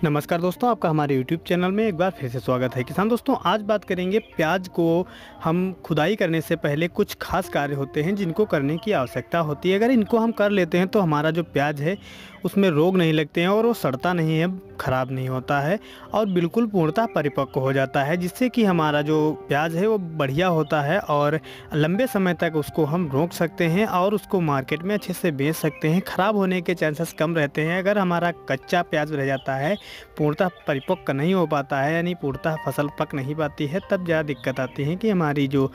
नमस्कार दोस्तों, आपका हमारे YouTube चैनल में एक बार फिर से स्वागत है। किसान दोस्तों, आज बात करेंगे प्याज को हम खुदाई करने से पहले कुछ खास कार्य होते हैं जिनको करने की आवश्यकता होती है। अगर इनको हम कर लेते हैं तो हमारा जो प्याज है उसमें रोग नहीं लगते हैं और वो सड़ता नहीं है, ख़राब नहीं होता है और बिल्कुल पूर्णतः परिपक्व हो जाता है, जिससे कि हमारा जो प्याज है वो बढ़िया होता है और लंबे समय तक उसको हम रोक सकते हैं और उसको मार्केट में अच्छे से बेच सकते हैं। ख़राब होने के चांसेस कम रहते हैं। अगर हमारा कच्चा प्याज रह जाता है, पूर्णतः परिपक्व नहीं हो पाता है, यानी पूर्णतः फसल पक नहीं पाती है, तब ज़्यादा दिक्कत आती है कि हमारी जो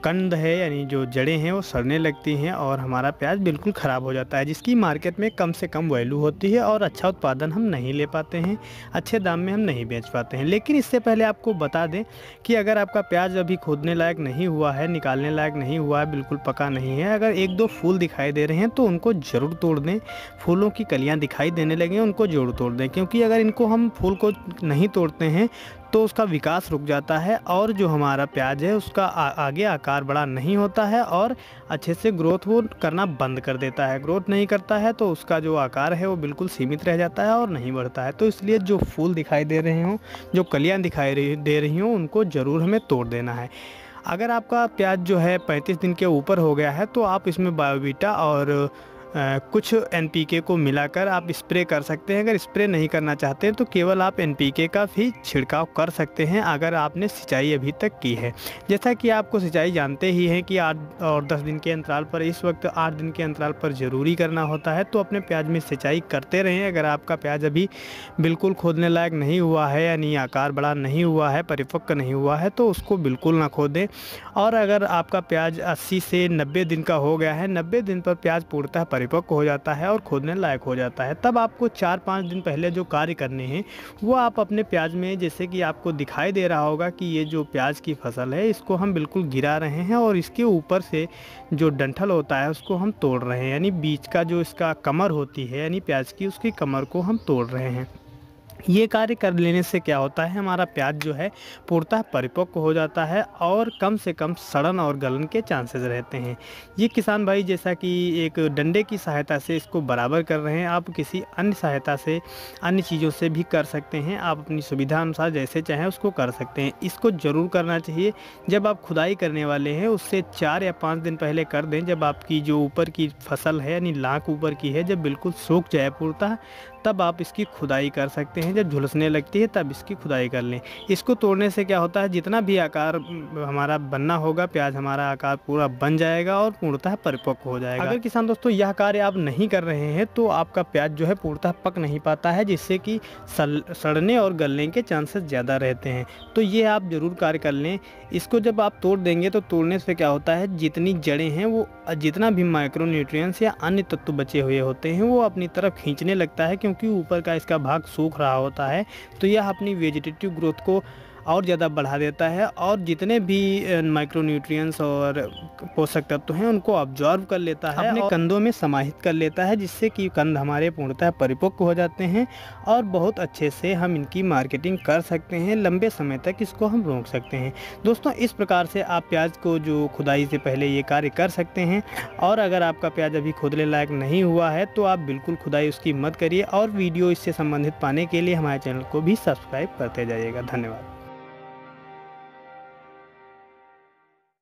कंद है यानी जो जड़ें हैं वो सड़ने लगती हैं और हमारा प्याज बिल्कुल ख़राब हो जाता है, जिसकी मार्केट में कम से कम वैल्यू होती है और अच्छा उत्पादन हम नहीं ले पाते हैं, अच्छे दाम में हम नहीं बेच पाते हैं। लेकिन इससे पहले आपको बता दें कि अगर आपका प्याज अभी खोदने लायक नहीं हुआ है, निकालने लायक नहीं हुआ है, बिल्कुल पका नहीं है, अगर एक दो फूल दिखाई दे रहे हैं तो उनको ज़रूर तोड़ दें। फूलों की कलियाँ दिखाई देने लगें, उनको ज़रूर तोड़ दें, क्योंकि अगर इनको हम फूल को नहीं तोड़ते हैं तो उसका विकास रुक जाता है और जो हमारा प्याज है उसका आगे आकार बड़ा नहीं होता है और अच्छे से ग्रोथ वो करना बंद कर देता है। ग्रोथ नहीं करता है तो उसका जो आकार है वो बिल्कुल सीमित रह जाता है और नहीं बढ़ता है। तो इसलिए जो फूल दिखाई दे रहे हों, जो कलियां दिखाई दे रही हों, उनको ज़रूर हमें तोड़ देना है। अगर आपका प्याज जो है 35 दिन के ऊपर हो गया है तो आप इसमें बायोवीटा और कुछ एनपीके को मिलाकर आप स्प्रे कर सकते हैं। अगर स्प्रे नहीं करना चाहते हैं तो केवल आप एनपीके का भी छिड़काव कर सकते हैं अगर आपने सिंचाई अभी तक की है। जैसा कि आपको सिंचाई जानते ही हैं कि 8 और 10 दिन के अंतराल पर, इस वक्त 8 दिन के अंतराल पर ज़रूरी करना होता है, तो अपने प्याज में सिंचाई करते रहें। अगर आपका प्याज अभी बिल्कुल खोदने लायक नहीं हुआ है यानी आकार बड़ा नहीं हुआ है, परिपक्व नहीं हुआ है, तो उसको बिल्कुल ना खोदें। और अगर आपका प्याज 80 से 90 दिन का हो गया है, 90 दिन पर प्याज पूर्णतः परिपक्व हो जाता है और खोदने लायक हो जाता है, तब आपको 4-5 दिन पहले जो कार्य करने हैं वो आप अपने प्याज में, जैसे कि आपको दिखाई दे रहा होगा कि ये जो प्याज की फसल है इसको हम बिल्कुल गिरा रहे हैं और इसके ऊपर से जो डंठल होता है उसको हम तोड़ रहे हैं, यानी बीच का जो इसका कमर होती है यानी प्याज की, उसकी कमर को हम तोड़ रहे हैं। ये कार्य कर लेने से क्या होता है, हमारा प्याज जो है पूर्णतः परिपक्व हो जाता है और कम से कम सड़न और गलन के चांसेस रहते हैं। ये किसान भाई जैसा कि एक डंडे की सहायता से इसको बराबर कर रहे हैं, आप किसी अन्य सहायता से, अन्य चीज़ों से भी कर सकते हैं। आप अपनी सुविधा अनुसार जैसे चाहें उसको कर सकते हैं। इसको ज़रूर करना चाहिए जब आप खुदाई करने वाले हैं, उससे 4 या 5 दिन पहले कर दें। जब आपकी जो ऊपर की फसल है यानी लाख ऊपर की है, जब बिल्कुल सूख जाए पूर्णतः, तब आप इसकी खुदाई कर सकते हैं। जब झुलसने लगती है तब इसकी खुदाई कर लें। इसको तोड़ने से क्या होता है, जितना भी आकार हमारा बनना होगा, प्याज हमारा आकार पूरा बन जाएगा और पूर्णतः परिपक्व हो जाएगा। अगर किसान दोस्तों यह कार्य आप नहीं कर रहे हैं तो आपका प्याज जो है पूर्णतः पक नहीं पाता है, जिससे कि सड़ने और गलने के चांसेस ज़्यादा रहते हैं। तो ये आप ज़रूर कार्य कर लें। इसको जब आप तोड़ देंगे तो तोड़ने से क्या होता है, जितनी जड़ें हैं वो, जितना भी माइक्रो न्यूट्रिएंट्स या अन्य तत्व बचे हुए होते हैं वो अपनी तरफ खींचने लगता है, क्योंकि ऊपर का इसका भाग सूख रहा होता है। तो यह अपनी वेजिटेटिव ग्रोथ को और ज़्यादा बढ़ा देता है और जितने भी माइक्रो न्यूट्रिएंट्स और पोषक तत्व हैं उनको अब्जॉर्ब कर लेता है, अपने कंदों में समाहित कर लेता है, जिससे कि कंद हमारे पूर्णतः परिपक्व हो जाते हैं और बहुत अच्छे से हम इनकी मार्केटिंग कर सकते हैं। लंबे समय तक इसको हम रोक सकते हैं। दोस्तों, इस प्रकार से आप प्याज को जो खुदाई से पहले ये कार्य कर सकते हैं। और अगर आपका प्याज अभी खोदने लायक नहीं हुआ है तो आप बिल्कुल खुदाई उसकी मत करिए और वीडियो इससे संबंधित पाने के लिए हमारे चैनल को भी सब्सक्राइब करते जाइएगा। धन्यवाद।